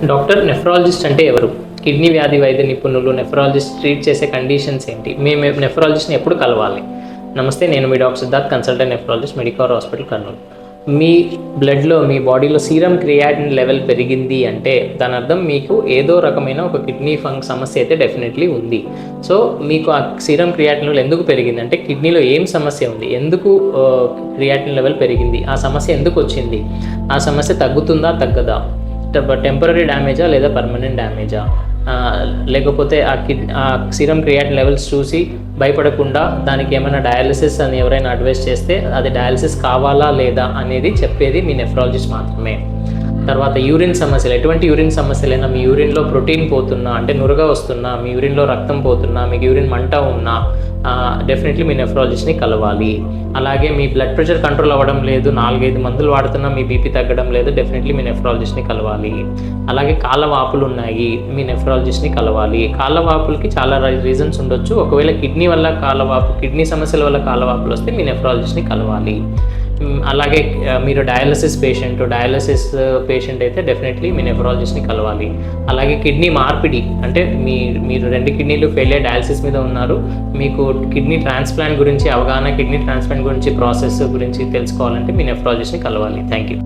Doctor nephrologist అంటే ఎవరు? Kidney వ్యాధి వైద్య నిపుణులు, నెఫ్రాలజిస్ట్ ట్రీట్ చేసే కండిషన్స్ ఏంటి? మేము నెఫ్రాలజిస్ట్ని ఎప్పుడు కలవాలి? నమస్తే, నేను మీ doctor Siddharth, consultant nephrologist, Medicover hospital, Kurnool. మీ బ్లడ్లో, మీ బాడీలో సీరం క్రియాటిన్ లెవెల్ పెరిగింది అంటే దాని అర్థం మీకు ఏదో రకమైన ఒక కిడ్నీ సమస్య అయితే డెఫినెట్లీ ఉంది. సో మీకు ఆ సీరం క్రియాటిన్ లెవెల్ ఎందుకు పెరిగింది అంటే కిడ్నీలో ఏం సమస్య ఉంది, ఎందుకు క్రియాటిన్ లెవెల్ పెరిగింది, ఆ సమస్య ఎందుకు వచ్చింది, ఆ సమస్య తగ్గుతుందా తగ్గదా, టెంపరీ డ్యామేజా లేదా పర్మనెంట్ డ్యామేజా, లేకపోతే ఆ సీరం క్రియాటిన్ లెవెల్స్ చూసి భయపడకుండా దానికి ఏమైనా డయాలిసిస్ అని ఎవరైనా అడ్వైస్ చేస్తే అది డయాలిసిస్ కావాలా లేదా అనేది చెప్పేది మీ నెఫ్రాలజిస్ట్ మాత్రమే. తర్వాత యూరిన్ సమస్యలు, ఎటువంటి యూరిన్ సమస్యలైనా, మీ యూరిన్లో ప్రోటీన్ పోతున్నా అంటే నురగ వస్తున్నా, మీ యూరిన్లో రక్తం పోతున్నా, మీకు యూరిన్ మంట ఉన్నా డెఫినెట్లీ మీ నెఫ్రాలజిస్ట్ని కలవాలి. అలాగే మీ బ్లడ్ ప్రెషర్ కంట్రోల్ అవ్వడం లేదు, 4-5 మందులు వాడుతున్నా మీ బీపీ తగ్గడం లేదు, డెఫినెట్లీ మీ నెఫ్రాలజిస్ట్ని కలవాలి. అలాగే కాళ్ళ వాపులు ఉన్నాయి, మీ నెఫ్రాలజిస్ట్ని కలవాలి. కాళ్ళ వాపులకి చాలా రీజన్స్ ఉండొచ్చు. ఒకవేళ కిడ్నీ సమస్యల వల్ల కాళ్ళ వాపులు వస్తే మీ నెఫ్రాలజిస్ట్ని కలవాలి. అలాగే మీరు డయాలసిస్ పేషెంట్ అయితే డెఫినెట్లీ మీ నెఫ్రాలజిస్ట్ని కలవాలి. అలాగే కిడ్నీ మార్పిడి అంటే మీరు 2 కిడ్నీలు ఫెయిల్ అయ్యి డయాలసిస్ మీద ఉన్నారు, మీకు కిడ్నీ ట్రాన్స్ప్లాంట్ గురించి అవగాహన, కిడ్నీ ట్రాన్స్ప్లాంట్ గురించి ప్రాసెస్ గురించి తెలుసుకోవాలంటే మీ నెఫ్రాలజిస్ట్ని కలవాలి. Thank you.